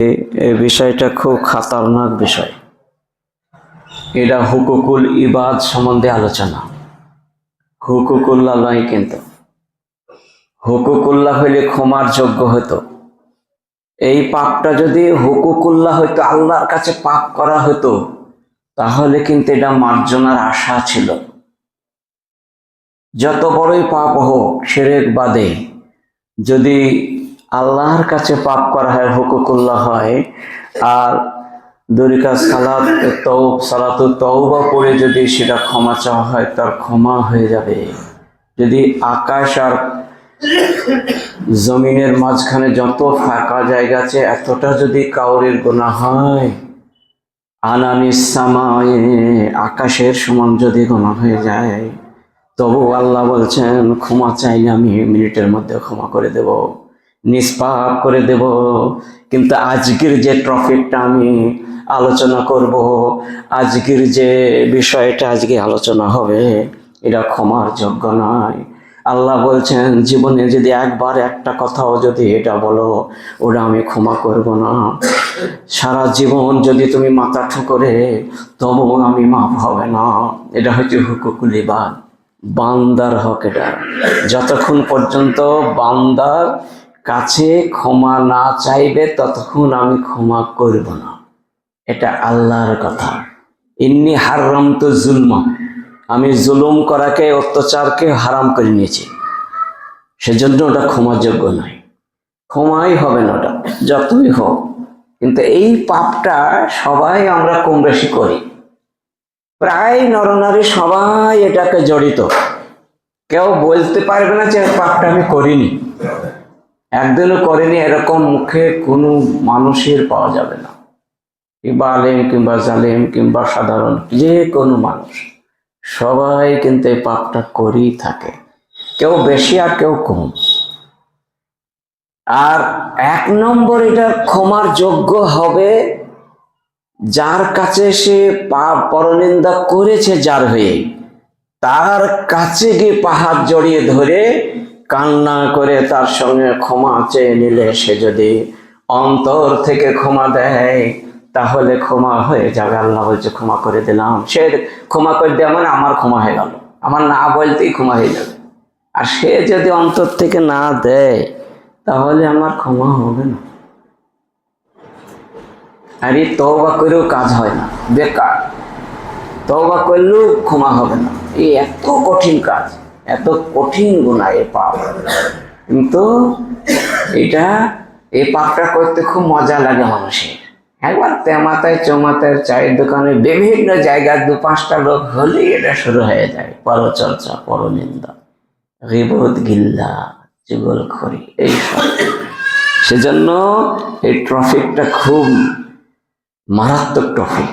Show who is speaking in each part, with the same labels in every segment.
Speaker 1: এই বিষয়টা খুব খাতারনাক বিষয়। এটা হুকুকুল ইবাদ সম্বন্ধে আলোচনা। হুকুকুল্লাহ নয়, কিন্তু হুকুকুল্লাহ হইলে ক্ষমার যোগ্য হতো। এই পাপটা যদি হুকুকুল্লাহ হইতো, আল্লাহর কাছে পাপ করা হতো, তাহলে কিন্তু এটা মার্জনার আশা ছিল। যত বড়ই পাপ হোক, শিরক বাদে যদি আল্লাহর কাছে পাপ করা হয়, হুকুকুল্লাহ হয়, আর দুরিকা সালাতুত তওবা পড়ে যদি সেটা ক্ষমা চাওয়া হয়, তার ক্ষমা হয়ে যাবে। যদি আকাশ আর জমিনের মাঝখানে যত ফাঁকা জায়গা আছে, এতটা যদি কাউরের গুনাহ হয়, আনানিস সামায়ে, আকাশের সমান যদি গুনাহ হয়ে যায়, তবু আল্লাহ বলছেন ক্ষমা চাইলে আমি মিনিটের মধ্যে ক্ষমা করে দেব, নিষ্পাপ করে দেব। কিন্তু আজকের যে টপিকটা আমি আলোচনা করব, আজকের যে বিষয়টা আজকে আলোচনা হবে, এটা ক্ষমার যোগ্য নয়। আল্লাহ বলছেন জীবনে যদি একবার একটা কথাও যদি এটা বলো, ওটা আমি ক্ষমা করব না। সারা জীবন যদি তুমি মাথা ঠুকরে, তবু আমি মাফ হবে না। এটা হচ্ছে হুকুকুল ইবাদ, বান্দার হক। এটা যতক্ষণ পর্যন্ত বান্দার কাছে ক্ষমা না চাইবে, ততক্ষণ আমি ক্ষমা করব না। এটা আল্লাহর কথা। ইন্নী হারামতু যুলমা, আমি জুলুম করাকে, অত্যাচারকে হারাম করে নিয়েছি, সেজন্য ওটা ক্ষমাযোগ্য নয়, ক্ষমাই হবে না ওটা যতই হোক। কিন্তু এই পাপটা সবাই আমরা কম বেশি করি, প্রায় নরনারী সবাই এটাকে জড়িত। কেউ বলতে পারবে না যে পাপটা আমি করিনি, একদিনও করিনি, এরকম মুখে কোনো মানুষের পাওয়া যাবে না। কিংবা আলেম কিংবা জালেম কিংবা সাধারণ যে কোনো মানুষ, সবাই কিন্তু এই পাপটা করেই থাকে, কেউ বেশি আর কেউ কম। আর এক নম্বর, এটা ক্ষমার যোগ্য হবে যার কাছে সে পাপ পরনিন্দা করেছে, যার হয়ে তার কাছে গিয়ে পাহাড় জড়িয়ে ধরে কান্না করে তার সঙ্গে ক্ষমা চেয়ে নিলে, সে যদি অন্তর থেকে ক্ষমা দেয়, তাহলে ক্ষমা হয়ে যাবে। আল্লাহ বলছে ক্ষমা করে দিলাম। সে ক্ষমা করে দেওয়া মানে আমার ক্ষমা হয়ে গেল, আমার না বলতেই ক্ষমা হয়ে যাবে। আর সে যদি অন্তর থেকে না দেয়, তাহলে আমার ক্ষমা হবে না। আর এই তওবা করেও কাজ হয় না, বেকার। তওবা করলেও ক্ষমা হবে না। এই এত কঠিন কাজ, এত কঠিন গুনাহ এই পাপ। কিন্তু এটা, এই পাপটা করতে খুব মজা লাগে মানুষের। একবার তেমাতায় চৌমাতায় চায়ের দোকানে বিভিন্ন জায়গায় 2-5টা লোক হলেই এটা শুরু হয়ে যায়, পরচর্চা, পরনিন্দা, গীবত, গিল্লা, চুগলখড়ি, এইসব। সেজন্য এই টপিকটা খুব মারাত্মক টপিক।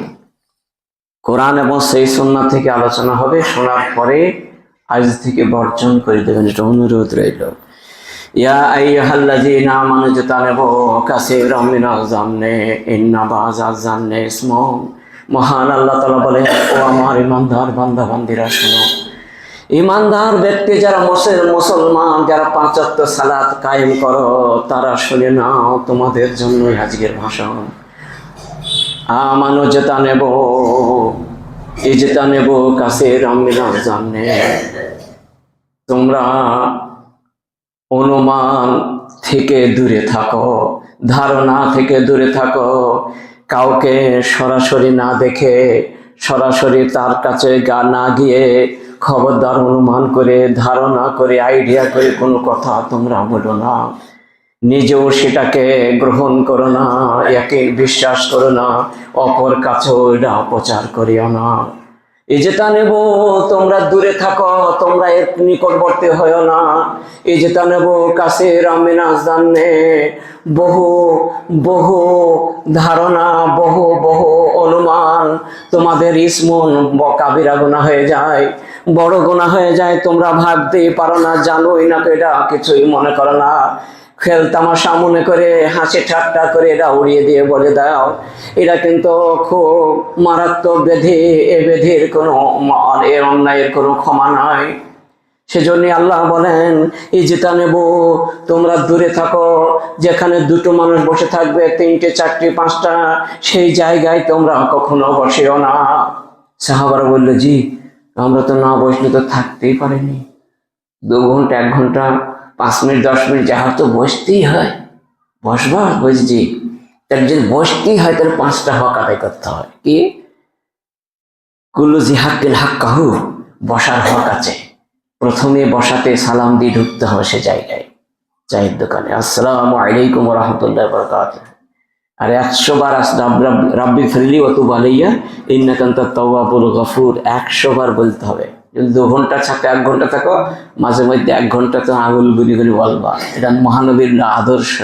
Speaker 1: কোরআন এবং সেই সুন্নাহ থেকে আলোচনা হবে, শোনার পরে আজ থেকে বর্জন করে দেবেন, এটা অনুরোধ রইল। ইয়া আইয়ুহাল্লাযীনা আমানু ইজতানিবু কাসীরাম মিনাজ যান্নি ইন্না বাযাজ যান্নি ইসমুন। মহান আল্লাহ তাআলা বলেন, ও আমার ইমানদার বান্দা বান্দিরা শোনো। ইমানদার ব্যক্তি যারা মুসলমান, যারা 5 ওয়াক্ত সালাত কায়েম করো, তারা শুনে নাও, তোমাদের জন্য আজকের ভাষণ। আমানু ইজতানিবু কাসীরাম মিনাজ যান্নি, তোমরা অনুমান থেকে দূরে থাকো, ধারণা থেকে দূরে থাকো। কাউকে সরাসরি না দেখে, সরাসরি তার কাছে না গিয়ে, খবরদার অনুমান করে, ধারণা করে, আইডিয়া করে কোনো কথা তোমরা বলো না। নিজেও সেটাকে গ্রহণ করো না, একে বিশ্বাস করো না, অপর কাছেও এটা প্রচার করিও না। এই যেটা নেব, তোমরা দূরে থাকো, তোমরা এর নিকটবর্তী হয়েও না। এই যেটা নেব কাসীরাম মিনাজ যান্নি, বহু বহু ধারণা, বহু বহু অনুমান তোমাদের ইসমুন, কাবিরা গুনাহ হয়ে যায়, বড় গুনাহ হয়ে যায়। তোমরা ভাবতেই পারো না, জানোই না, এটা কিছুই মনে করো না, খেল তামাশা মনে করে, হাসি ঠাট্টা করে এটা উড়িয়ে দিয়ে বলে দাও, এটা কিন্তু খুব মারাত্মক ব্যাধি। এ ব্যাধির কোনো, এর অন্যায়ের কোনো ক্ষমা নাই। সেজন্য আল্লাহ বলেন এই যেটা নেব, তোমরা দূরে থাকো, যেখানে দুটো মানুষ বসে থাকবে, তিনটে চারটে পাঁচটা, সেই জায়গায় তোমরা কখনো বসেও না। সাহাবারা বললো, জি আমরা তো না বসলে তো থাকতেই পারিনি, 2 ঘন্টা 1 ঘন্টা 5 মিনিট 10 মিনিট যাহা তো বসতেই হয়। বসবা? বুঝছি। তার যদি বসতেই হয় তাহলে 5টা হক আদায় করতে হয়। কি? কুল্লু জি হাক্কিন হাক্কাহু, বসার হক আছে। প্রথমে বসাতে সালাম দিয়ে ঢুকতে হবে সে জায়গায়। চায়ের দোকানে আসসালামু আলাইকুম ওয়া রাহমাতুল্লাহি ওয়া বারাকাতুহু, আর 100 বার রাব্বি ফিরলি ওয়া তুব আলাইয়া ইন্নাকা আনতাত তাওয়াবুর গফুর 100 বার বলতে হবে। যদি 2 ঘন্টা থাকো 1 ঘন্টা থাকো, মাঝে মধ্যে 1 ঘন্টা তো আঙুল গুলি গুলি বলবা। এটা মহানবীর আদর্শ।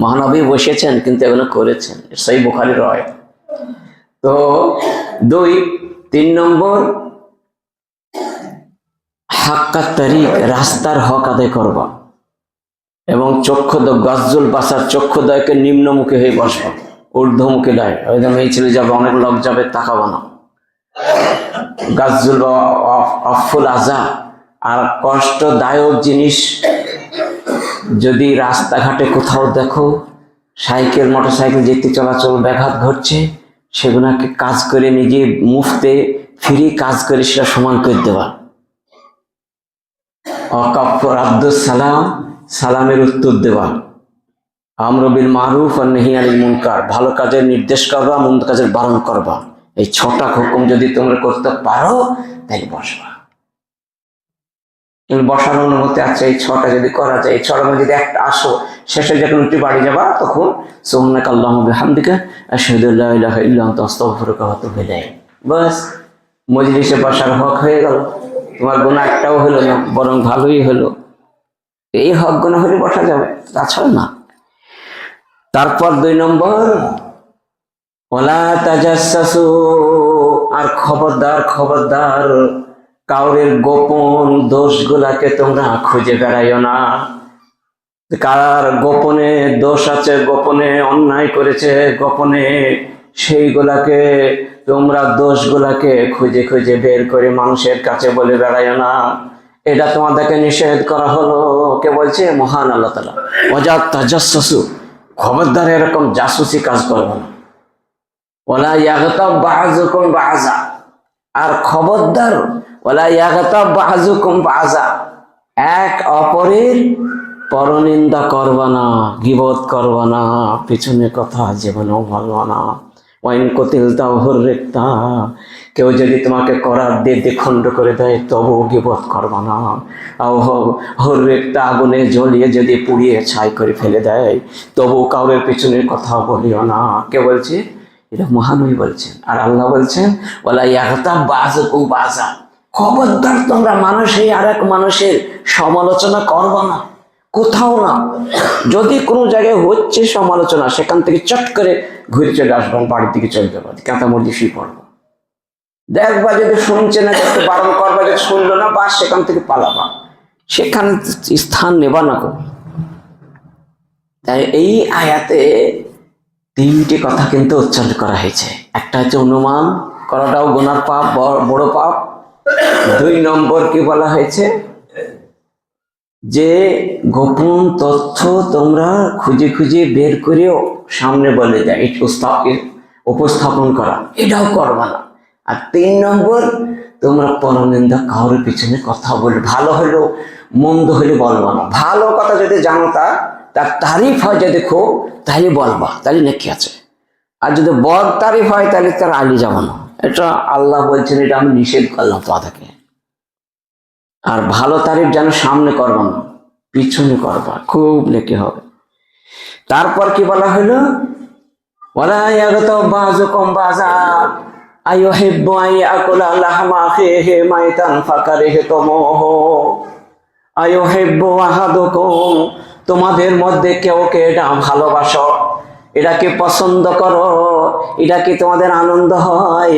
Speaker 1: মহানবী বসেছেন কিন্তু এগুলো করেছেন, সেই বুখারীর রায়। তো 3 নম্বর হাক্কাত তারিক, রাস্তার হক আদায় করবা। এবং চক্ষুদয় গাজজুল বাসার, চক্ষুদয়কে নিম্নমুখী হয়ে বসবা, ঊর্ধ্বমুখী নয়। একদম এই ছেলে যাবে, অনেক লোক যাবে, তাকাবো না। গাজজুল অফুল আজা, আর কষ্টদায়ক জিনিস যদি রাস্তাঘাটে কোথাও দেখো সাইকেল মোটরসাইকেল যেতে চলাচল ব্যাঘাত ঘটছে, সেগুলোকে কাজ করে নিজে মুফতে ফ্রি কাজ করে সেটা সমান করে দেওয়া। অকাফর আব্দুল সালাম, সালামের উত্তর দেওয়া। আমর বিল মারুফ আর নাহি আনিল মুনকার, ভালো কাজের নির্দেশ করবা, মন্দ কাজের বারণ করবা। এই 6টা হুকুম যদি তোমরা করতে পারো তাহলে বসবা। বসার অনুমতি আছে, এই 6টা যদি করা যায়, এই 6টার মধ্যে যদি একটা আসো, শেষে যখন উঠে বাড়ি যাবা তখন সুবহানাকা আল্লাহুম্মা ওয়া বিহামদিকা আশহাদু আল্লা ইলাহা ইল্লা আনতা আস্তাগফিরুকা ওয়া আতুবু ইলাইক। বাস, মজলিসে বসার হক হয়ে গেল। তোমার গুনাহ একটাও হলো না, বরং ভালোই হলো। এই হক গুনাহ হলে বসা যাবে, তাছাড়া না। তারপর 2 নম্বর ওয়ালা তাজাসসু, আর খবরদার খবরদার কাউরের গোপন দোষগুলাকে তোমরা খুঁজে বেড়াইও না। কার গোপনে দোষ আছে, গোপনে অন্যায় করেছে, গোপনে সেইগুলাকে তোমরা দোষগুলাকে খুঁজে খুঁজে বের করে মানুষের কাছে বলে বেড়াইও না। এটা তোমাদেরকে নিষেধ করা হলো। কে বলছে? মহান আল্লাহ তাআলা। ওয়াজা তাজাসসু, খবরদার এরকম জাসুসি কাজ করবে না। ওয়ালা ইয়াগতাব বাযুকুম বাযা, আর খবরদার ওয়ালা ইয়াগতাব বাযুকুম বাযা, এক অপরের পরনিন্দা করবা না, গীবত করবা না, পিছনে কথা জীবনেও বলবা না। ওয়াইন কতিলতা হুররিকতা, কেউ যদি তোমাকে করার দিয়ে খণ্ড করে দেয় তবুও গীবত করবা না। হুররিকতা, আগুনে জ্বলিয়ে যদি পুড়িয়ে ছাই করে ফেলে দেয় তবু কাউরের পিছনের কথা বলিও না। কে বলছে? এটা মহানবী বলছেন। আর আল্লাহ বলছেন ওয়ালা ইয়াগতাব বাযুকুম বাযা, খবরদার তোমরা মানুষের আর এক মানুষের সমালোচনা করবা না, কোথাও না। যদি কোনো জায়গায় হচ্ছে সমালোচনা, সেখান থেকে চট করে ঘুরে চলে আসবেন, বাড়ির দিকে চলে যাবো, কাঁথা মধ্যে শুয়ে পড়বো। দেখবা যদি শুনছে না, একটু বারণ করবা, যদি শুনলো না বা সেখান থেকে পালাবা, সেখানে স্থান নেবা না। তাই এই আয়াতে 3টে কথা কিন্তু উচ্চারণ করা হয়েছে। একটা হচ্ছে অনুমান করাটাও গুনার পাপ, বড় পাপ। 2 নম্বর কি বলা হয়েছে? যে গোপন তথ্য তোমরা খুঁজে খুঁজে বের করেও সামনে বলে যায়, উপস্থাপন করা, এটাও করবা না। আর 3 নম্বর, তোমরা পরনিন্দা কাউরের পিছনে কথা বলে, ভালো হলো মন্দ হলে বলবা না। ভালো কথা যদি জানো তার তারিফ হয় যদি খুব, তাহলে বলবা, তাহলে নাকি আছে। আর যদি বদ তারিফ হয় তাহলে তার আলি যাবো না। এটা আল্লাহ বলছেন, এটা আমি নিষেধ করলাম তোমাদেরকে। আর ভালো তারিফ যেন সামনে করবা না, পিছনে করবা, খুব নেকি হবে। তারপর কি বলা হলো? ওয়ালা ইয়াগতাব বাযুকুম বাযা আইয়ুহিব্বু আইয়াকুলা লাহমা আখিহি মাইতান ফাকারিহতুমুহু আইয়ুহিব্বু আহাদুকুম, তোমাদের মধ্যে কেউ কে এটা ভালোবাসো, এটাকে পছন্দ করো, এটা কি তোমাদের আনন্দ হয়?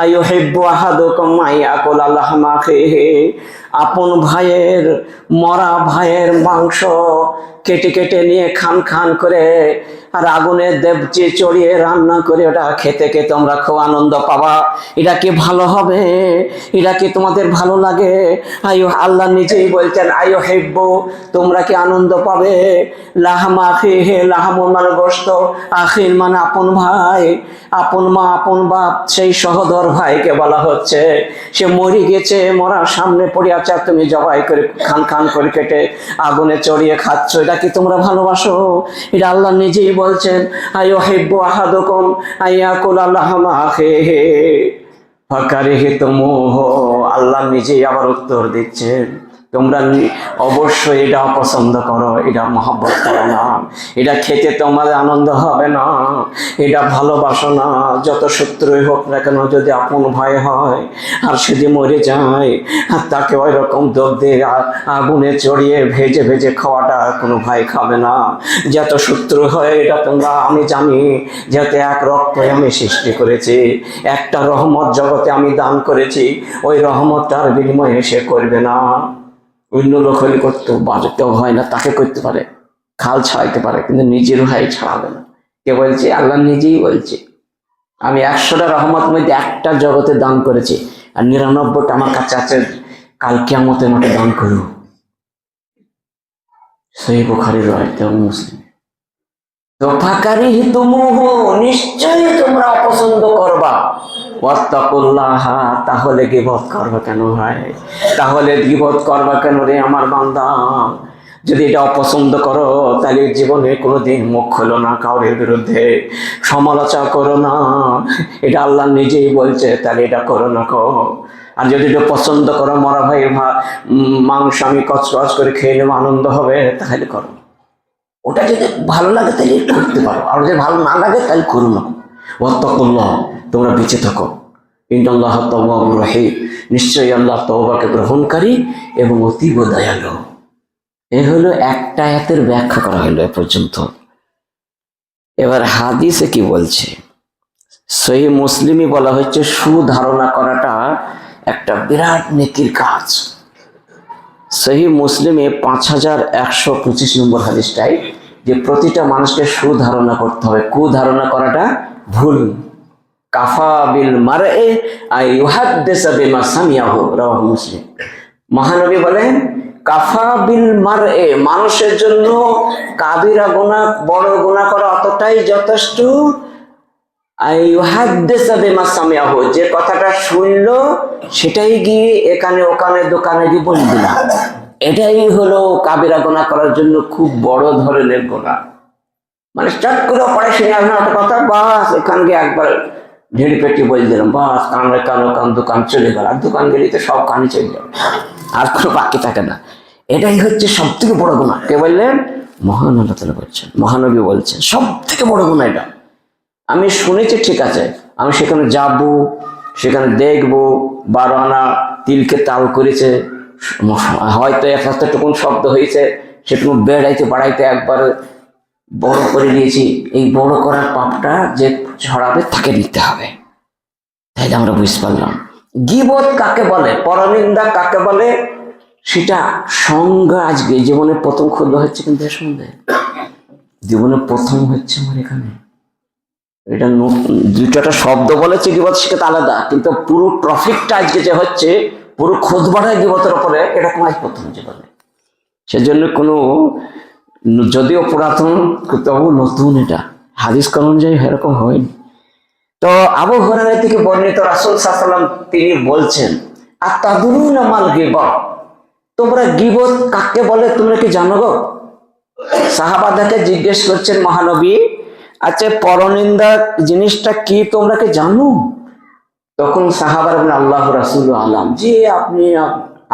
Speaker 1: আইয়ুহিব্বু আহাদুকুম আইয়াকুলা লাহমা আখিহি, আপন ভাইয়ের, মরা ভাইয়ের মাংস কেটে কেটে নিয়ে খান খান করে আর আগুনে দেবচি চড়িয়ে রান্না করে ওটা খেতে খেতে তোমরা খুব আনন্দ পাবা। এটা কি ভালো হবে? এটা কি তোমাদের ভালো লাগে? আয়ো আল্লাহ নিজেই বলছেন আয়ো হেব্বু, তোমরা কি আনন্দ পাবে? লাহাম আখি হে লাহামুন মানে গোশত, আখির মানে আপন ভাই, আপন মা আপন বাপ, সেই সহোদর ভাইকে বলা হচ্ছে সে মরে গেছে, মরার সামনে পড়ে আছে, আর তুমি জবাই করে খান খান করে কেটে আগুনে চড়িয়ে খাচ্ছ। এটা কি তোমরা ভালোবাসো? এটা আল্লাহ নিজেই বলছেন আয়ো হেব্বু আহাদুকুম আইয়াকুলা লাহামা আখিহি ফাকারিহতুমুহু। আল্লাহ নিজেই আবার উত্তর দিচ্ছেন তোমরা অবশ্যই এটা অপছন্দ করো, এটা মহব্বত করো না, এটা খেতে তোমাদের আনন্দ হবে না, এটা ভালোবাসো না। যত শত্রুই হোক না কেন, যদি আপন ভাই হয় আর সেদি মরে যায় আর তাকে ওই রকম দোপ দিয়ে আগুনে চড়িয়ে ভেজে ভেজে খাওয়াটা কোনো ভাই খাবে না। যত শত্রু হয় এটা তোমরা আমি জানি, যাতে এক রক্ত আমি সৃষ্টি করেছি, একটা রহমত জগতে আমি দান করেছি, ওই রহমতটার বিনিময়ে সে করবে না। অন্য লোক হলে করতেও বাড়িতেও হয় না, তাকে করতে পারে, খাল ছাড়াইতে পারে, কিন্তু নিজের ভাই ছাড়াবে না। কে বলছে? আল্লাহ নিজেই বলছে আমি 100টা রহমত মধ্যে একটা জগতে দান করেছি, আর 99টা আমার কাছে আছে, কাল কিয়ামতের মাঠে দান করব। সেই বুখারীর রায়ত মুসলিম। তো ফাকারিহতুমুহু, নিশ্চয়ই তোমরা অপছন্দ করবা। ওয়াত্তাকুল্লাহ, তাহলে গীবত করবা কেন ভাই? তাহলে গীবত করবা কেন রে আমার বান্দা? যদি এটা অপছন্দ করো তাহলে জীবনে কোনোদিন মুখ খোলো না কাউরের বিরুদ্ধে, সমালোচনা করো না, এটা আল্লাহ নিজেই বলছে, তাহলে এটা করো না কো। আর যদি এটা পছন্দ করো, মরা ভাই মাংস আমি কচকচ করে খেয়ে নেবো, আনন্দ হবে, তাহলে করো। ওটা যদি ভালো লাগে তাহলে করতে পারো, আর যদি ভালো না লাগে তাহলে করো না। ওয়াত্তাকুল্লাহ, তোমরা বেঁচে থাকো। ইন্নাল্লাহা তাওয়াবুর রহিম, নিশ্চয়ই আল্লাহ তওবাকে গ্রহণকারী এবং অতীব দয়ালু। এ হলো একটা আয়াতের ব্যাখ্যা করা হলো এ পর্যন্ত। এবার হাদিসে কি বলছে? সহিহ মুসলিমে বলা হচ্ছে সুধারণা করাটা একটা বিরাট নেকির কাজ। সহিহ মুসলিমে 5125 নম্বর হাদিসটাই যে প্রতিটা মানুষকে সুধারণা করতে হবে, কুধারণা করাটা ভুল। কাফা বিল মারএ আই ইউহাদ্দিসা বিমা সামিআহু, রাওয়াহু মুসলিম। মহানবী বলেন কাফা বিল মারএ, মানুষের জন্য কাবিরা গুনাহ, বড় গুনাহ করা অতটাই যথেষ্ট, আই ইউহাদ্দিসা বিমা সামিআহু, যে কথাটা শুনলো সেটাই গিয়ে এখানে ওখানে দোকানে গিয়ে বলে দিলাম, এটাই হলো কাবিরা গুনাহ করার জন্য খুব বড় ধরনের গুনাহ। মানে চট করে পড়ে শুনে আসলাম একটা কথা, বাস এখান গিয়ে একবার ঢেড়ি পেটি বলে দিলাম, বাস কানে কানো কান দোকান চলে গেল, আর দোকান গেলে তো সব কানে চলে যাবে, আর কোনো বাকি থাকে না। এটাই হচ্ছে সব থেকে বড় গুনাহ। কে বললেন? মহান আল্লাহ তাআলা বলছেন, মহানবী বলছেন সব থেকে বড় গুনাহ এটা। আমি শুনেছি ঠিক আছে, আমি সেখানে যাব, সেখানে দেখবো 12 আনা তিলকে তাল করেছে, হয়তো এক টুকুন শব্দ হয়েছে, সেটুকু বেড়াইতে বাড়াইতে একবার বড় করে নিয়েছি, এই বড় করার পাপটা যে ছড়াবে তাকে নিতে হবে। তাইলে আমরা বুঝতে পারলাম গীবত কাকে বলে, পরনিন্দা কাকে বলে, সেটা সংজ্ঞা আজকে জীবনে প্রথম ক্ষুদ্র হচ্ছে, কিন্তু এর সঙ্গে জীবনে প্রথম হচ্ছে আমার এখানে। এটা দুইটা শব্দ বলেছে গীবত শিখতে আলাদা, কিন্তু পুরো ট্রফিকটা আজকে যে হচ্ছে পুরো খোঁজ বাড়ায় গীবতের উপরে, এটা আজ প্রথম জীবনে। সেজন্য কোনো, যদিও পুরাতন তবু নতুন, এটা হাদিস অনুযায়ী এরকম হয়নি। তো আবু হুরায়রা থেকে বর্ণিত রাসূল সাল্লাল্লাহু আলাইহি ওয়াসাল্লাম তিনি বলছেন আতাদুরুনা মাল গীবত, তোমরা গীবত কাকে বলে তোমরা কি জানো গো? সাহাবাদেরকে জিজ্ঞেস করছেন মহানবী, আচ্ছা পরনিন্দা জিনিসটা কি তোমরা কি জানো? তখন সাহাবারা বলেন আল্লাহ রাসূল আলাম, যে আপনি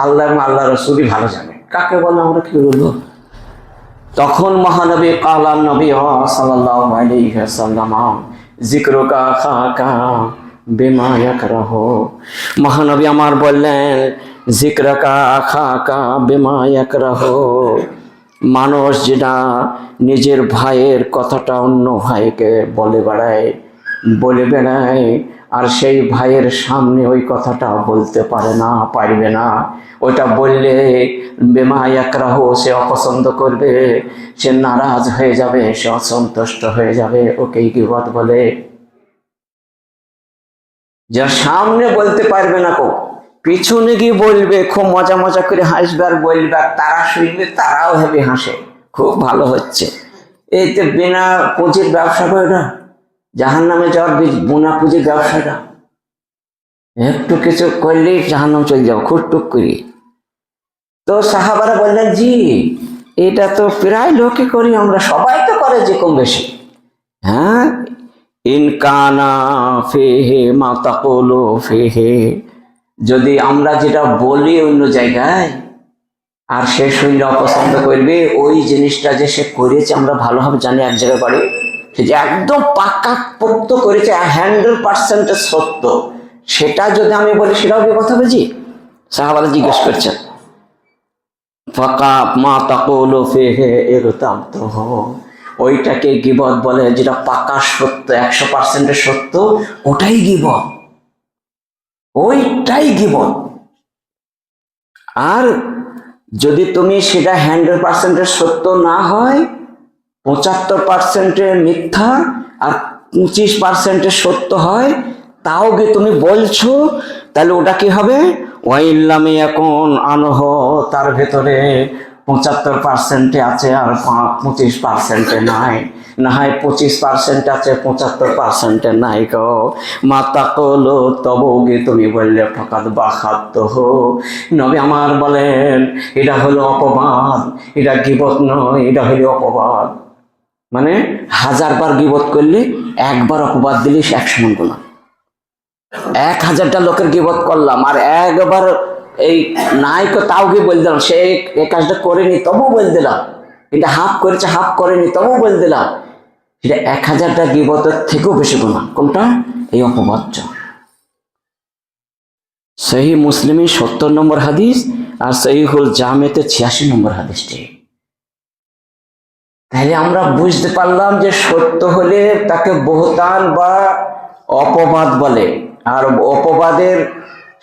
Speaker 1: আল্লাহ এবং আল্লাহ রাসূলই ভালো জানেন কাকে বলে, আমরা কি বলবো? তখন মহানবী কালান নবী সাল্লাল্লাহু আলাইহি ওয়াসাল্লাম যিকরুকা খাকা বিমা ইয়াকরাহু, মহানবী আমার বললেন যিকরুকা খাকা বিমা ইয়াকরাহু, মানুষ যেটা নিজের ভাইয়ের কথাটা অন্য ভাইকে বলে বেড়ায় আর সেই ভাইয়ের সামনে ওই কথাটা বলতে পারবে না। ওইটা বললে বেমা ইয়াকরাহ, সে অপছন্দ করবে, সে নারাজ হয়ে যাবে, সে অসন্তুষ্ট হয়ে যাবে, ওকেই গীবত বলে। যার সামনে বলতে পারবে না, পিছনে গিয়ে বলবে, খুব মজা মজা করে হাসবে আর বলবে, আর তারা শুনবে, তারাও হেবে হাসে, খুব ভালো হচ্ছে। এইতে বিনা পুঁজির ব্যবসা করে না, জাহান্নামে যাওয়ার বিনা পুঁজির ব্যবসাটা। একটু কিছু করলেই জাহান্নাম চলে যাও খুটটুক করি। তো সাহাবারা বললেন, জি এটা তো প্রায় লোকে করি আমরা, সবাই তো করে যে কম বেশি। হ্যাঁ, ইনকানা ফেহে মা তাকুলু ফেহে, যদি আমরা যেটা বলি অন্য জায়গায় আর সে শুনলে অপছন্দ করবে, ওই জিনিসটা যে সে করেছে আমরা ভালোভাবে জানি এক জায়গায় পারি, সে যে একদম পাক্কা পোক্ত করেছে 100% সত্য, সেটা যদি আমি বলি সেটাও কি কথা বুঝি? সাহাবারা জিজ্ঞেস করছেন, ফাকা মা তাকুলু ফিহি ইগতাবতুহু, ওইটাকে গীবত বলে, যেটা পাকা সত্য 100% সত্য, ওটাই গীবত, ওইটাই গীবত। আর যদি তুমি সেটা 100% সত্য না হয়, 75% মিথ্যা আর 25% সত্য হয়, তাও কি তুমি বলছো, তাহলে ওটা কি হবে? ওয়াইল্লামে এখন আনহ, তার ভেতরে 75% আছে আর 25% নাই, না হয় 25% আছে 75% নাই গো, মাতা কলো তবু গে তুমি বললে ফাকাদ বাখাত হো। নবী আমার বলেন, এটা হলো অপবাদ, এটা গীবত নয়, এটা হলো অপবাদ। মানে 1000বার গীবত করলে একবার অপবাদ দিলে 100 গুণা। 1000টা লোকের গীবত করলাম আর একবার এই নাইকে তাও গিয়ে বলে দিলাম, সে এই কাজটা করেনি তবুও বলে দিলাম, কিন্তু হাফ করেছে হাফ করেনি তবুও বলে দিলাম, সেটা 1000টা গীবতের থেকেও বেশি গুণা। কোনটা? এই অপবাদটা। সহিহ মুসলিমে 70 নম্বর হাদিস আর সহিহুল জামেতে 86 নম্বর হাদিসটি। তাহলে আমরা বুঝতে পারলাম যে সত্য হলে তাকে বহতান বা অপবাদ বলে, আর অপবাদের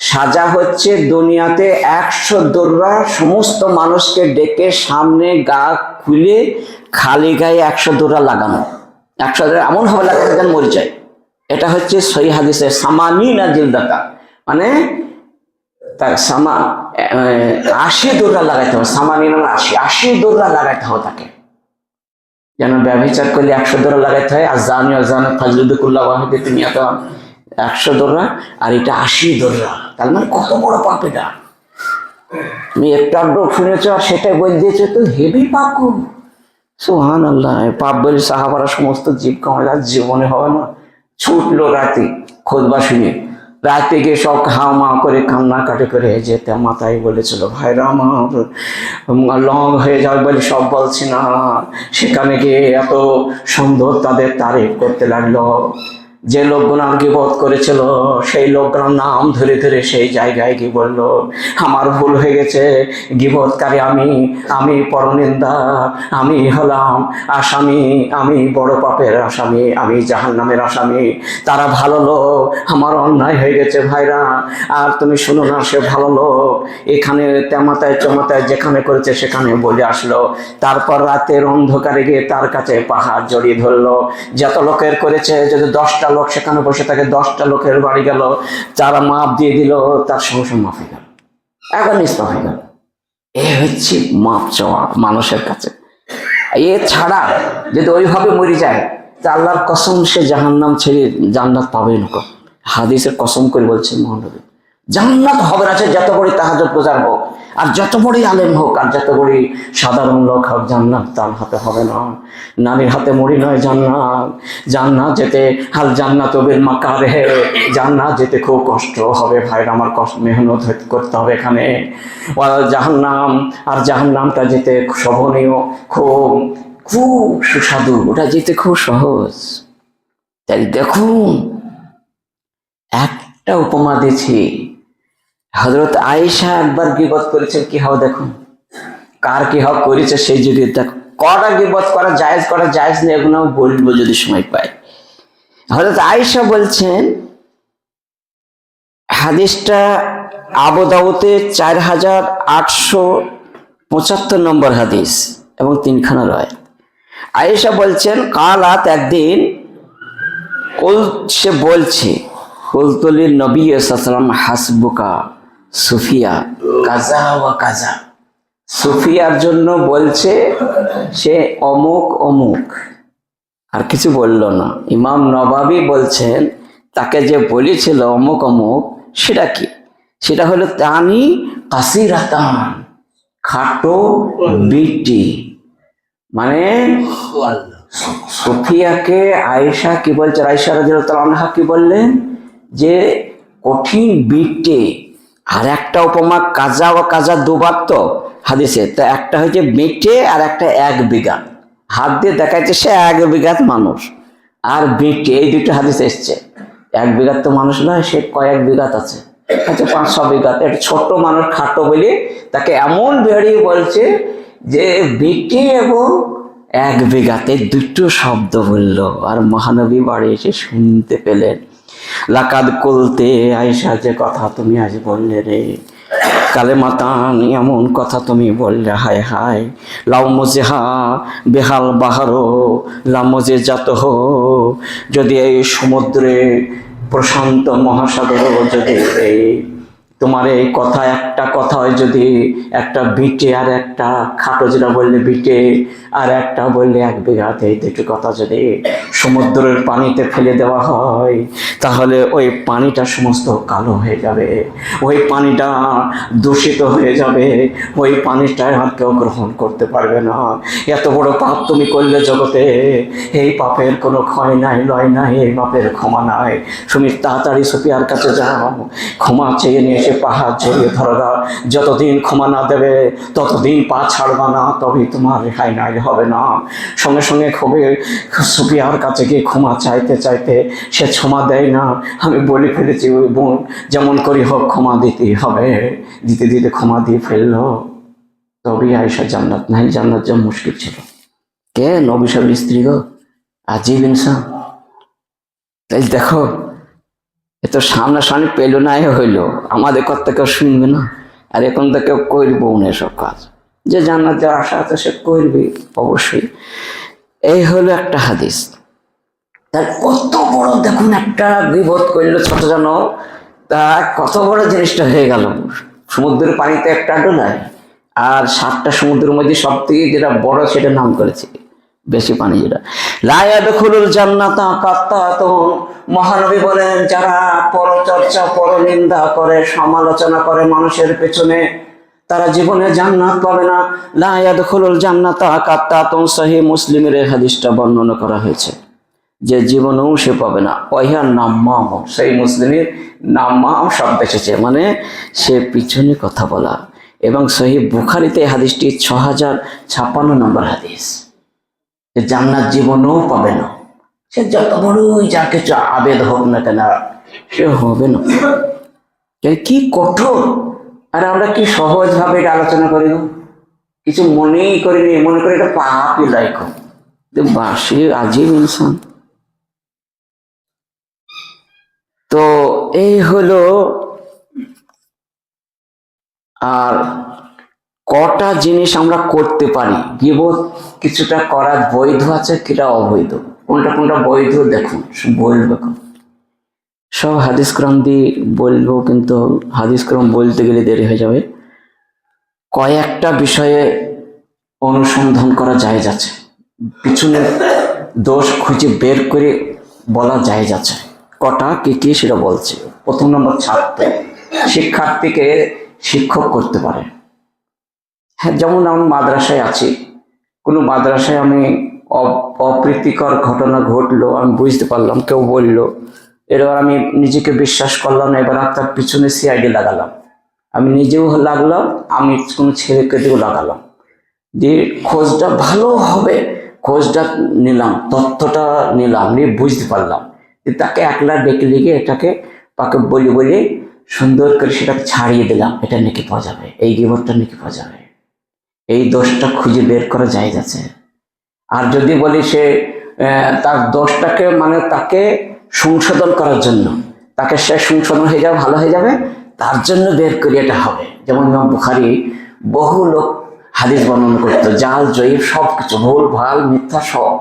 Speaker 1: সাজা হচ্ছে দুনিয়াতে 100 দোররা সমস্ত মানুষকে ডেকে সামনে গা খুলে খালি গায়ে 100 দোররা লাগানো, 100 দোররা এমন ভাবে লাগানো যেন মরে যায়। এটা হচ্ছে সহিহ হাদিসের সামানিনা জিলদাতা, মানে তার 80 দোররা লাগাইতে হবে, সামানিনা 80 দোররা লাগাইতে হবে তাকে, যেন ব্যভিচার করলে 100 দোররা লাগাইতে হয়, আর জানি অজানা ফাজলুদুল্লাহ ওয়াহিদে তুমি 100 দোররা, আর এটা 80 দোররা। তার মানে কত বড় পাপ এটা, তুমি একটা শুনেছ আর সেটাই বলে দিয়েছো, তো হেভি পাপ। সুবহানাল্লাহ, পাপ বলে সাহাবারা সমস্ত জীব কামড়া, জীবনে হবে না। ছুটলো রাতে খুতবা শুনে, রাতে গিয়ে সব হাওমা করে কান্নাকাটি করে যেতে, মাথায় বলেছিল ভাইরা আমার লং হয়ে যাবে বলে সব বলছি না, সেখানে গিয়ে এত সুন্দর তাদের তারিফ করতে লাগলো। যে লোকগুলো গীবত করেছিল সেই লোকগুলোর নাম ধরে ধরে সেই জায়গায় গিয়ে বলল, আমার ভুল হয়ে গেছে, গীবতকারী আমি পরনিন্দা, আমি হলাম আসামি, আমি বড় পাপের আসামি, আমি জাহান্নামের আসামি। তারা ভালো লোক, আমার অন্যায় হয়ে গেছে ভাইরা, আর তুমি শুনো না, সে ভালো লোক, এখানে তেমাতায় চমাতায় যেখানে করেছে সেখানে বলে আসলো। তারপর রাতের অন্ধকারে গিয়ে তার কাছে পাহাড় জড়িয়ে ধরলো, যত লোকের করেছে, যদি 10টা লোক সেখানে বসে থাকে, 10টা লোকের বাড়ি গেল, যারা মাপ দিয়ে দিল, তার সঙ্গে মাফ হয়ে গেল, এখন নিষ্পাপ হয়ে গেল। এ হচ্ছে মাপ চাওয়া মানুষের কাছে। এ ছাড়া যদি ওইভাবে মরে যায়, তা আল্লাহর কসম সে জাহান্নাম ছেড়ে জান্নাত পাবে না। হাদিসের কসম করে বলছেন মহানবী, জান্নাত হবে না, সে যত বড় তাহাজ্জুদ গুজার হোক, আর যত বড়ই আলেম হোক, আর যত বড়ই সাধারণ লোক হোক, জান্নাত তার হাতে হবে না। নারীর হাতে মরি নয় জান্নাত, জান্নাত যেতে হাল জান্নাত বিল মাকারিহ, জান্নাত যেতে খুব কষ্ট হবে ভাইরা আমার, কষ্ট মেহনত করতে হবে এখানে। জাহান্নাম, আর জাহান্নামটা যেতে শোভনীয়, খুব খুব সুস্বাদু, ওটা যেতে খুব সহজ। তাই দেখুন, একটা উপমা দিয়েছি, হযরত আয়েশা একবার গীবত করেছেন, কি হবে দেখুন, কার কি হক করেছে সেই যুগে। দেখ কটা গীবত করা জায়েজ নেই, এগুলো বলবো যদি সময় পাই। হযরত আয়েশা বলছেন, হাদিসটা আবু দাউদে 4875 নম্বর হাদিস এবং 3খানা রয়। আয়েশা বলছেন কালাত, একদিন সে বলছে কুলতুলিন নবী সাল্লাল্লাহু হাসবুকা সুফিয়া কাজা ওয়া কাজা, সুফিয়ার জন্য বলছে সে অমুক অমুক, আর কিছু বলল না। ইমাম নবাবী বলছেন তাকে যে বলেছিল অমুক অমুক, সেটা কি? সেটা হলো তানি কাসিরাতান, খাটো বিটি। মানে সুফিয়াকে আয়েশা কি বলছে, আয়েশা রাদিয়াল্লাহু আনহা কি বললেন যে কঠিন বিটে। আর একটা উপমা কাজা ও কাজা দুবার তো হাদিসে, তা একটা হচ্ছে বেটে আর একটা 1 বিঘা। হাত দিয়ে দেখাচ্ছে সে 1 বিঘাত মানুষ, আর বেটে, এই দুটো হাদিস এসছে। 1 বিঘাত তো মানুষ নয়, সে কয়েক বিঘাত আছে, আচ্ছা 5-6 বিঘাত। একটা ছোট্ট মানুষ, খাটো বলে তাকে এমন বেরিয়ে বলছে যে বেটে এবং 1 বিঘাতে দুটো শব্দ বলল। আর মহানবী বাড়ি এসে শুনতে পেলেন। লাকাদ কুলতে, আয়েশা যে কথা তুমি আজ বললে রে, কালেমাতান, এমন কথা তুমি বললে, হায় হায়। লাউ মুজেহা বেহাল বাহারো লামজে জাত হো, যদি এই সমুদ্রে প্রশান্ত মহাসাগর, যদি এই তোমার এই কথা, একটা কথা হয়, যদি একটা বিটে আর একটা খাটো, যেটা বললে বিটে আর একটা বললে 1 বিঘাতে, এই দুটো কথা যদি সমুদ্রের পানিতে ফেলে দেওয়া হয়, তাহলে ওই পানিটা সমস্ত কালো হয়ে যাবে, ওই পানিটা দূষিত হয়ে যাবে, ওই পানিটা আর কেউ গ্রহণ করতে পারবে না। এত বড় পাপ তুমি করলে জগতে, এই পাপের কোনো ক্ষয় নাই, লয় নাই, এই পাপের ক্ষমা নাই। তুমি তাড়াতাড়ি সুফিয়ার কাছে যাও, ক্ষমা চেয়ে নিয়ে এসে পাহাড় জড়িয়ে ধরবা। যতদিন ক্ষমা না দেবে ততদিন পা ছাড়বা না, তবেই তোমার রেহাই নাই হবে না। সঙ্গে সঙ্গে সুফিয়ার কাছে গিয়ে ক্ষমা চাইতে চাইতে সে ক্ষমা দেয় না। আমি বলে ফেলেছি ওই বোন, যেমন করি হোক ক্ষমা দিতেই হবে। দিতে দিতে ক্ষমা দিয়ে ফেললো, তবেই আয়েশা জান্নাত, নাই জান্নাত যা মুশকিল ছিল। কে নবী সাহেবের স্ত্রী গো, আজীব ইনসান। তাই দেখো, এত সামনাসামনি পেল না, হইলো আমাদের কথা কেউ শুনবে না। আর এখন তো কেউ করবো না এসব কাজ। যে জান্নাত যার আশা আছে সে করবে অবশ্যই। এই হলো একটা হাদিস। তার কত বড় দেখুন, একটা গীবত করলো ছোট যেন, তা কত বড় জিনিসটা হয়ে গেল। সমুদ্রের পানিতে একটা ডোলায়, আর 7টা সমুদ্রের মধ্যে সব থেকে যেটা বড় সেটা নাম করেছে, বেশি পানি যেটা। লা ইয়াদখুলুল জান্নাতা কাত্তাতুন, মহানবী বলেন যারা পরচর্চা, পরনিন্দা করে, সমালোচনা করে মানুষের পেছনে, তারা জীবনে জান্নাত পাবে না। লা ইয়াদখুলুল জান্নাতা কাত্তাতুন, সহিহ মুসলিমের এই হাদিসটা বর্ণনা করা হয়েছে যে জীবনেও সে পাবে না। ওয়াহিয়া নাম্মাম, সেই মুসলিমের নাম্মাম শব্দ এসেছে, মানে সে পিছনে কথা বলা। এবং সহিহ বুখারীতে এই হাদিসটি 6056 নম্বর হাদিস। জান্নাত জীবনেও পাবে না, সে যত বড়ই যা কিছু আবেদ হোক না কেন, সে হবে না। কি কঠোর! আর আমরা কি সহজ ভাবে এটা আলোচনা করি, কিছু মনেই করিনি, মনে করি এটা পাপই লাইক বাসে আজীব ইনসান। তো এই হলো। আর কটা জিনিস আমরা করতে পারি, গীবত কিছুটা করা বৈধ আছে, কিটা অবৈধ, কোনটা কোনটা বৈধ দেখুন, বলবো সব হাদিস ক্রম দিয়ে বলবো, কিন্তু হাদিস ক্রম বলতে গেলে দেরি হয়ে যাবে। কয়েকটা বিষয়ে অনুসন্ধান করা যায় যাচ্ছে, পিছনে দোষ খুঁজে বের করে বলা যায় যাচ্ছে। কটা কি কি সেটা বলছে। প্রথম নম্বর, ছাত্র শিক্ষার্থীকে শিক্ষক করতে পারে। হ্যাঁ, যেমন আমি মাদ্রাসায় আছি, কোনো মাদ্রাসায় আমি অপ্রীতিকর ঘটনা ঘটলো, আমি বুঝতে পারলাম, কেউ বললো, এবার আমি নিজেকে বিশ্বাস করলাম না, এবার তার পিছনে সিআইডি লাগালাম, আমি নিজেও লাগলাম, আমি কোনো ছেলেকে দিয়েও লাগালাম, দিয়ে খোঁজটা ভালো হবে, খোঁজটা নিলাম, তথ্যটা নিলাম, নিয়ে বুঝতে পারলাম যে তাকে একলা ডেকে লিখে এটাকে তাকে বলি সুন্দর করে সেটাকে ছাড়িয়ে দিলাম, এটা নাকি পাওয়া যাবে, এই গীবতটা নাকি পাওয়া যাবে, এই দোষটা খুঁজে বের করা যায় যাচ্ছে। আর যদি বলি সে তার দোষটাকে, মানে তাকে সংশোধন করার জন্য, তাকে সে সংশোধন হয়ে যাবে, ভালো হয়ে যাবে, তার জন্য বের করে এটা হবে। যেমন ইমাম বুখারী বহু লোক হাদিস বর্ণনা করতো, জাল জয়ীফ সব কিছু, ভুল ভাল মিথ্যা সব।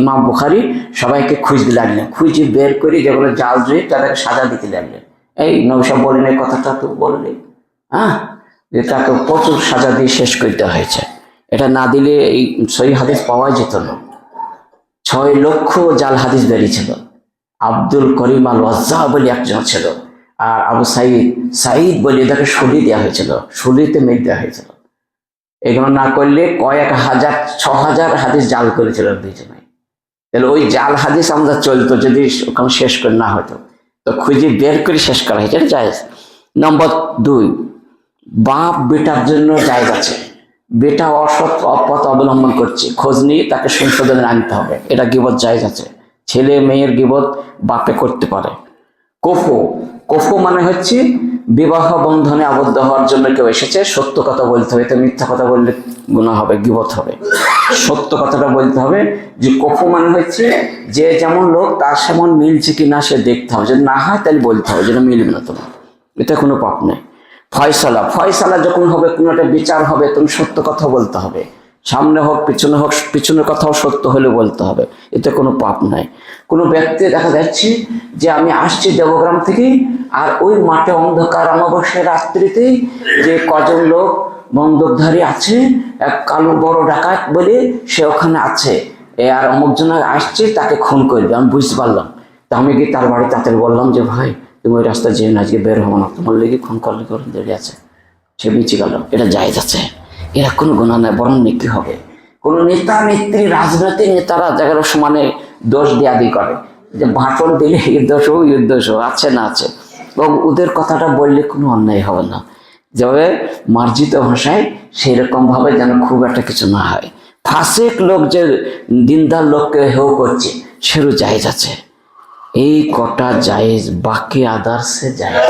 Speaker 1: ইমাম বুখারী সবাইকে খুঁজতে লাগলেন, খুঁজে বের করে যেগুলো জাল জয়ীফ তাদেরকে সাজা দিতে লাগলেন। এই নবী সাহেব বললেন এই কথাটা তো বললে, হ্যাঁ, যে তাকে প্রচুর সাজা দিয়ে শেষ করতে হয়েছে। এটা না দিলে এই সহিহ হাদিস পাওয়া যেত না। 6 লক্ষ জাল হাদিস বেরিয়েছিল। আব্দুল করিম আল ওয়াজ্জা বলে একজন ছিল, আর আবু সাঈদ বলে তাকে শুলি দেওয়া হয়েছিল, শুলিতে মেঘ দেওয়া হয়েছিল। এগুলো না করলে কয়েক হাজার, 6,000 হাদিস জাল করেছিল দুইজনে। তাহলে ওই জাল হাদিস আমাদের চলতো যদি ওখানে শেষ করে না হতো, তো খুঁজে বের করে শেষ করা হয়েছে, এটা জায়েজ। নম্বর 2, বাপ বেটার জন্য জায়েজ আছে। বেটা অসৎ পথ অবলম্বন করছে, খোঁজ নিয়ে তাকে সংশোধনে আনতে হবে, এটা গীবত জায়েজ আছে। ছেলে মেয়ের গীবত বাপে করতে পারে। কফু মানে হচ্ছে বিবাহ বন্ধনে আবদ্ধ হওয়ার জন্য কেউ এসেছে, সত্য কথা বলতে হবে, তো মিথ্যা কথা বললে গুনাহ হবে, গীবত হবে। সত্য কথাটা বলতে হবে। যে কফু মানে হচ্ছে যে যেমন লোক তার সেমন মিলছে কি না সে দেখতে হবে, যদি না হয় তাহলে বলতে হবে, যেটা মিলবে না তোমার, এটা কোনো পাপ নেই। ফয়সালা যখন হবে, কোনো একটা বিচার হবে, তুমি সত্য কথা বলতে হবে, সামনে হোক পিছনের কথাও সত্য হলে বলতে হবে, এতে কোনো পাপ নাই। কোনো ব্যক্তি দেখা যাচ্ছে যে আমি আসছি দেবগ্রাম থেকে, আর ওই মাঠে অন্ধকার অমাবস্যার রাত্রিতে যে কজন লোক বন্দুকধারী আছে, এক কালো বড় ডাকাত বলে সে ওখানে আছে, আর অমুক জন আসছে তাকে খুন করবে, আমি বুঝতে পারলাম। তা আমি গিয়ে তার বাড়ি তাদের বললাম যে ভাই তুমি ওই রাস্তায় যেয়ে আজকে বের হবো না, তোমার লেগে খুন করলে করে দেরি আছে, সে বেঁচে গেল, এটা জায়েজ আছে। এরা কোনো গুনাহ নাই, বরং নেকি হবে। কোনো নেতা নেত্রী, রাজনৈতিক নেতারা জায়গার সমানে দোষ দেয়াদি করে, যে ভাষণ দিলে এর দোষ হোক এর দোষ হোক, আছে না আছে, এবং ওদের কথাটা বললে কোনো অন্যায় হবে না, যেভাবে মার্জিত ভাষায় সেই রকম ভাবে যেন খুব একটা কিছু না হয়। ফাসিক লোক যে দিনদার লোককে হেও করছে, সেরও জায়েজ আছে। এই কটা জায়েজ, বাকি আদার্সে জায়েজ।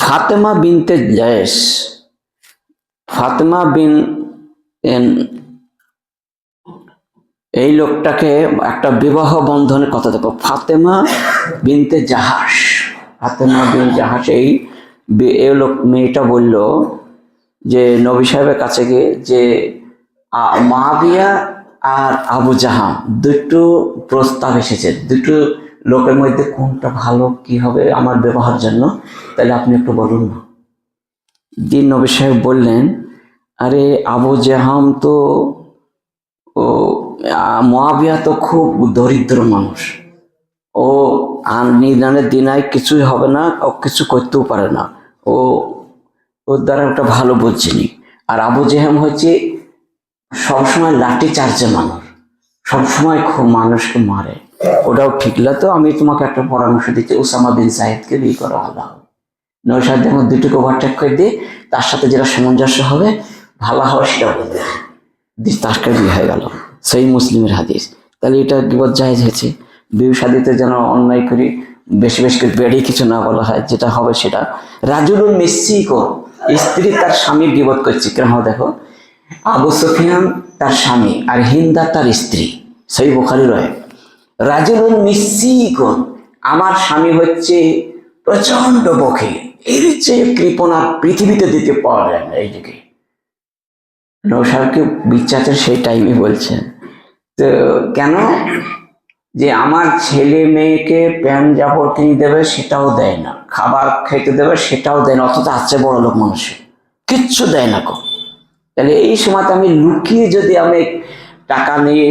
Speaker 1: ফাতেমা বিনতে জায়েশ, ফাতেমা বিন, এই লোকটাকে একটা বিবাহ বন্ধনের কথা দেখো, ফাতেমা বিনতে জাহাস, ফাতেমা বিন জাহাস, এই লোক মেয়েটা বলল যে নবী সাহেবের কাছে গিয়ে যে মুআবিয়া আর আবু জাহাম দুটো প্রস্তাব এসেছে, দুটো লোকের মধ্যে কোনটা ভালো, কি হবে আমার ব্যবহার জন্য, তাহলে আপনি একটু বলুন না। দিন নবী সাহেব বললেন, আরে আবু জাহাম তো, ও মুআবিয়া তো খুব দরিদ্র মানুষ, ও নিদানের দিনায় কিছুই হবে না, ও কিছু করতেও পারে না, ওর দ্বারা ওটা ভালো বুঝছিনি। আর আবু জাহাম হচ্ছে সবসময় লাঠি চার্জে মানুষ, সবসময় খুব মানুষকে মারে, ওটাও ঠিক না। তো আমি তোমাকে একটা পরামর্শ দিচ্ছি, উসামা বিন সাইদকে বিয়ে করা ভালো হবে। নৌসাদ যখন দুটোকে ওভারটেক করে দিয়ে তার সাথে যেটা সামঞ্জস্য হবে, ভালো হবে, সেটা বলবে, তার বিয়ে হয়ে গেল। সেই মুসলিমের হাদিস। তাহলে এটা গীবত জায়েজ হয়েছে। বিয়ে শাদিতে যেন অন্যায় করি, বেশি বেশি করে বেড়ে কিছু না বলা হয়, যেটা হবে সেটা। রাজুলুন মিসিকো, স্ত্রী তার স্বামীর গীবত করছে, কেমন দেখো, আবু সুফিয়ান তার স্বামী আর হিন্দা তার স্ত্রী, সহিহ বুখারী রয়। রাজুলুন মিসিকো, আমার স্বামী হচ্ছে প্রচন্ড বখিল, এর চেয়ে কৃপণা পৃথিবীতে দিতে পাওয়া যায় না। এই দিকে নৌসারকে বিচারে সেই টাইমে বলছেন, তো কেন, যে আমার ছেলে মেয়েকে প্যান্ট জাপড় কিনে দেবে সেটাও দেয় না, খাবার খেতে দেবে সেটাও দেয় না, অথচ আছে বড় লোক মানুষ, কিচ্ছু দেয় না। তাহলে এই সময়তে আমি লুকিয়ে যদি আমি টাকা নিয়ে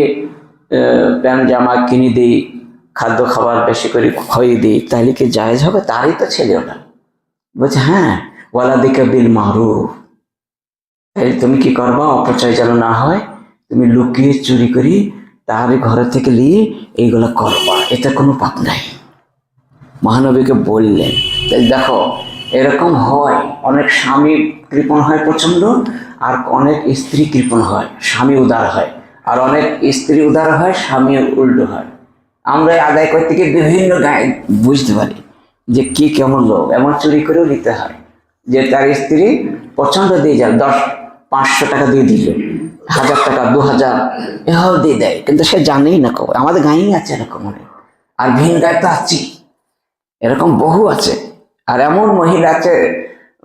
Speaker 1: প্যান্ট জামা কিনে দিই, খাদ্য খাবার বেশি করে খাইয়ে দিই, তাহলে কি জায়েজ হবে? তারই তো ছেলে ওটা। বলছে হ্যাঁ, ওয়ালাদিকা বিল মারুফ, তাহলে তুমি কি করবা, অপচয় যেন না হয়, তুমি লুকিয়ে চুরি করি তার ঘরে থেকে নিয়ে এইগুলো করবা, এটা কোনো পাপ নাই। মহানবীকে বললেন। তাহলে দেখো এরকম হয়, অনেক স্বামী কৃপণ হয় প্রচন্ড, আর অনেক স্ত্রী কৃপণ হয়, স্বামী উদার হয়, আর অনেক স্ত্রী উদার হয়, স্বামী উল্টো হয়। আমরা আদায় করতে গিয়ে বিভিন্ন গায়ে বুঝতে পারি যে কি কেমন লোক, এমন চুরি করেও নিতে হয়, যে তার স্ত্রী পছন্দ দিয়ে যায়, 500 টাকা দিয়ে দিল, 1000 টাকা 2000 এভাবে দিয়ে দেয়, কিন্তু সে জানেই না কবে। আমাদের গাঁয়েই আছে এরকম অনেক, আর ভিন গায়ে তো আছি, এরকম বহু আছে। আর এমন মহিলা আছে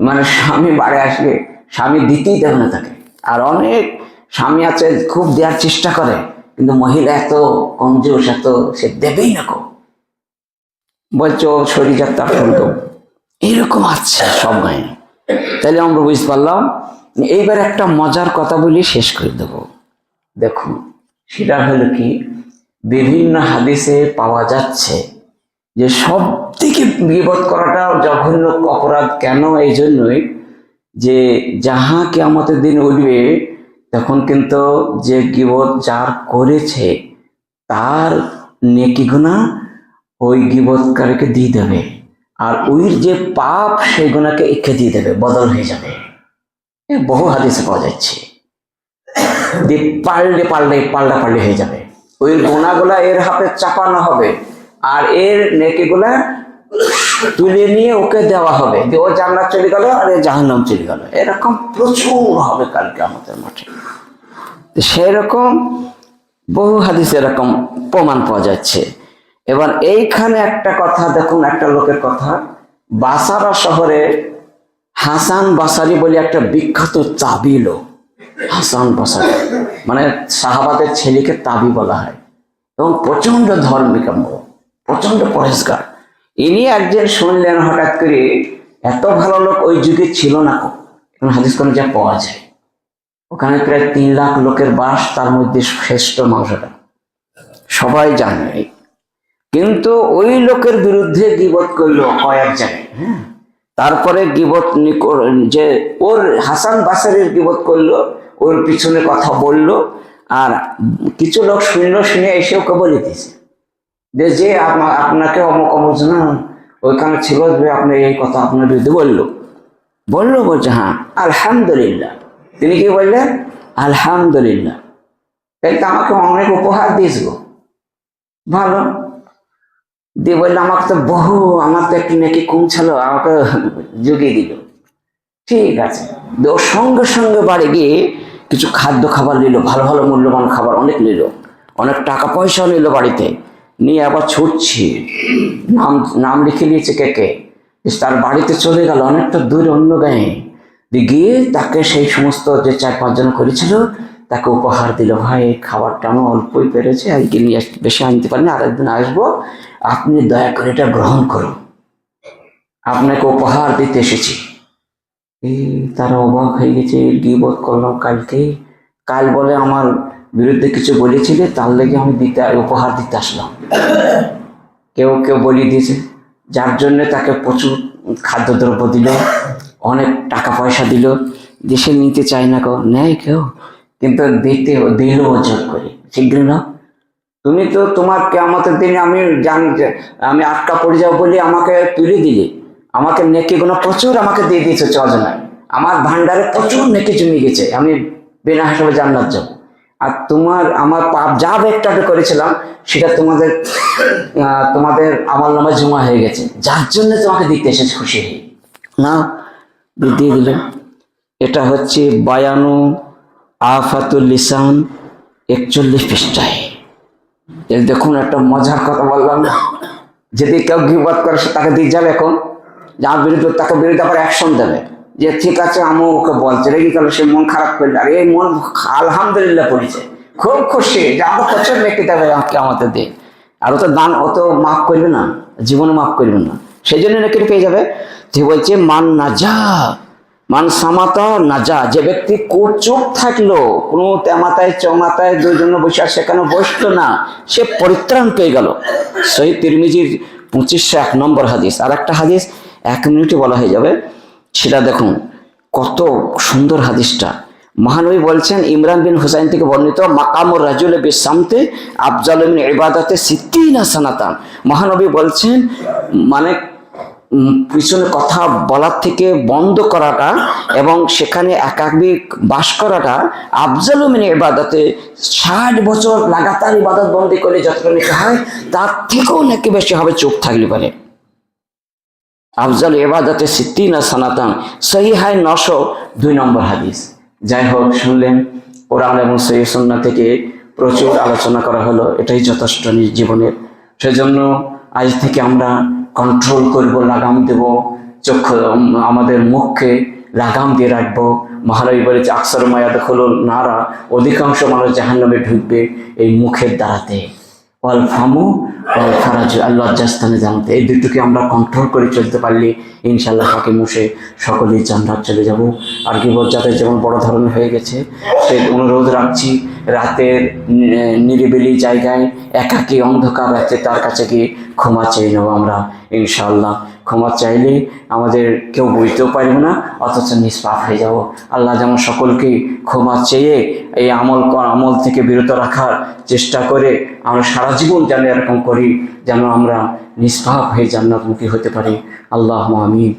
Speaker 1: মানে স্বামী বাড়ি আসলে স্বামী দিতেই দেবে না তাকে। আর অনেক স্বামী আছে খুব দেওয়ার চেষ্টা করে, কিন্তু মহিলা এত কমজোর, এত সে দেবেই না, বলছো শরীর যাত্রা শুনতো, এরকম আছে সব গায়ে। তাহলে আমরা বুঝতে পারলাম। এইবার একটা মজার কথা বলি শেষ করে দেব। দেখুন, সেটা হলো কি, বিভিন্ন হাদিসে পাওয়া যাচ্ছে যে সব থেকে গীবত করাটা জঘন্য অপরাধ। কেন? এই জন্যই যে যাহা কিয়ামতের দিন উঠবে, তখন কিন্তু যে গীবত যার করেছে তার নেকি গুনাহ ওই গীবতকারীকে দিয়ে দেবে, আর ওই যে পাপ সেই গুনাহকে একে দিয়ে দেবে, বদল হয়ে যাবে। বহু হাদিসে পাওয়া যাচ্ছে। পাল্টাপাল্টি হয়ে যাবে, ওই গুনাহগুলা এর হাতে চাপানো হবে, আর এর নেকিগুলা তুলে নিয়ে ওকে দেওয়া হবে, যে ও জান্নাত চলে গেল আর এ জাহান্নাম চলে গেল। এরকম প্রচুর হবে কালকে আমাদের মাঠে। সেরকম বহু হাদিসে এরকম প্রমাণ পাওয়া যাচ্ছে। এবার এইখানে একটা কথা দেখুন, একটা লোকের কথা। বাসারা শহরে হাসান বাসারি বলে একটা বিখ্যাত তাবি লোক। হাসান বাসারি মানে সাহাবাদের ছেলেকে তাবি বলা হয়, এবং প্রচন্ড ধর্মিক, প্রচন্ড পরেশগার। ইনি একদিন শুনলেন হঠাৎ করে, এত ভালো লোক ওই যুগে ছিল না, হাদিস কোন যা পাওয়া যায়। ওখানে প্রায় 3 লাখ লোকের বাস, তার মধ্যে শ্রেষ্ঠ মানুষরা সবাই জানে। কিন্তু ওই লোকের বিরুদ্ধে গীবত করলো কয়েক জায়গায়। তারপরে গীবত যে ওর হাসান বাসারির গীবত করলো, ওর পিছনে কথা বললো, আর কিছু লোক শুনে এসে ওকে বলে দিয়েছে যে আপনাকে অমুক অমুক না ওইখানে ছিল, যে আপনি এই কথা আপনার বিরুদ্ধে বলছে হ্যাঁ আলহামদুলিল্লাহ। তিনি কি বললেন? আলহামদুলিল্লাহ। তাই তো আমাকে অনেক উপহার দিয়েছিল, ভালো দিয়ে বললো আমাকে তো আমার তো একটু নাকি কম ছিল, আমাকে জুগিয়ে দিল। ঠিক আছে, ওর সঙ্গে সঙ্গে বাড়ি গিয়ে কিছু খাদ্য খাবার নিল, ভালো ভালো মূল্যবান খাবার অনেক নিল, অনেক টাকা পয়সাও নিল বাড়িতে নিয়ে। আবার ছুটছি, নাম লিখে নিয়েছে কে, তার বাড়িতে চলে গেল অনেকটা দূরে অন্য গায়ে গিয়ে, তাকে সেই সমস্ত যে 4-5 জন করেছিল তাকে উপহার দিল। ভাই খাবারটা আমি অল্পই পেরেছি, আজকে নিয়ে বেশি আনতে পারিনি, আরেকদিন আসবো, আপনি দয়া করে এটা গ্রহণ করুন, আপনাকে উপহার দিতে এসেছি। তারা অবাক হয়ে গেছে, গীবত করলাম কাল বলে আমার বিরুদ্ধে কিছু বলেছিলে, তার লেগে আমি উপহার দিতে আসলাম। কেউ বলিয়ে দিয়েছে, যার জন্য তাকে প্রচুর খাদ্যদ্রব্য দিল, অনেক টাকা পয়সা দিল, দেশে নিতে চায় না, নেয় কেউ, কিন্তু দিল জোর করে। শীঘ্র না, তুমি তো তোমার কিয়ামতের দিনে আমি আটকা পড়ে যাবো বলে আমাকে তুলে দিলে, আমাকে নেকি গুলো প্রচুর আমাকে দিয়ে দিয়েছে, চজনায় আমার ভান্ডারে প্রচুর নেকি জমে গেছে, আমি বিনা হিসাবে জান্নাত যাব। আর আমার পাপ যা একটা করেছিলাম সেটা তোমাদের আমল নামায় জমা হয়ে গেছে, যার জন্য তোমাকে দিতে এসেছে, খুশি হয়ে না দিয়ে দিলেন। এটা হচ্ছে বায়ানু আফাতুল লিসান 41 পৃষ্ঠায়। দেখুন একটা মজার কথা বললাম না, যদি কেউ গীবত করে তাকে দিয়ে যাবে, এখন যার বিরুদ্ধে তাকে বিরুদ্ধে আবার অ্যাকশন দেবে, যে ঠিক আছে আমি ওকে বলছে, রেগে গেল, সে মন খারাপ করলে, আর এই মন আলহামদুলিল্লাহ পড়েছে, খুব খুশি যে আমার প্রচুর লেখতে দেবে আমাদের দিয়ে, আর অত মাফ করবে না, জীবনে মাফ করবে না, সেই জন্য নাকি পেয়ে যাবে। যে বলছে মান সামাতা নাজা, যে ব্যক্তি চুপ থাকলো, কোনো তেমাতায় চমাতায় দুইজন বসে সেখানে বসলো না, সে পরিত্রাণ পেয়ে গেল। সহিহ তিরমিজির 2501 নম্বর হাদিস। আর একটা হাদিস 1 মিনিটে বলা হয়ে যাবে, সেটা দেখুন কত সুন্দর হাদিসটা। মহানবী বলছেন, ইমরান বিন হুসাইন থেকে বর্ণিত, মাকামুর রাজুল বিসামতে আফজালু মিন ইবাদাতে 60 সানাতান। মহানবী বলছেন, মানে পিছনে কথা বলার থেকে বন্ধ করাটা এবং সেখানে একাগ্রিক বাস করাটা আফজালু মিন ইবাদাতে, 60 বছর লাগাতার ইবাদত বন্দি করে যতটা নেকি হয় তার থেকেও নাকি বেশি হবে চুপ থাকলে পারে। আফজাল ইবাদাতে 60 সানাতান, সহিহায় 902 নম্বর হাদিস। যাই হোক, শুনলেন কোরআন এবং সহিহ সুন্নাহ থেকে প্রচুর আলোচনা করা হলো, এটাই যথেষ্ট জীবনের সেজন্য আজ থেকে আমরা কন্ট্রোল করব, লাগাম দেব, চক্ষু আমাদের মুখকে লাগাম দিয়ে রাখবো। মহানবী বলেছে আকসার মায়াদ হলো নারা, অধিকাংশ মানুষ জাহান্নামে ঢুকবে এই মুখের দ্বারাতে। ওয়াল ফামু ওয়াল ফারাজ, আল্লাহ জাস্তানে জানতে, এই দুটোকে আমরা কন্ট্রোল করে চলতে পারলে ইনশাল্লাহ ফাঁকে মুশে সকলেই জান্নাত চলে যাব। আর কি যাদের যেমন বড় ধরনের হয়ে গেছে, সেই অনুরোধ রাখছি, রাতের নিরিবিলি জায়গায় একাকী অন্ধকার রাতে তার কাছে গিয়ে ক্ষমা চেয়ে নেবো আমরা ইনশাআল্লাহ। ক্ষমা চাইলে আমাদের কেউ বুঝতেও পারবে না, অথচ নিষ্পাপ হয়ে যাব। আল্লাহ যেমন সকলকে ক্ষমা চেয়ে এই আমল থেকে বিরত রাখার চেষ্টা করে আমরা সারা জীবন যেন এরকম করি, যেন আমরা নিষ্পাপ হয়ে জান্নাতমুখী হতে পারি। আল্লাহুম্মা আমিন।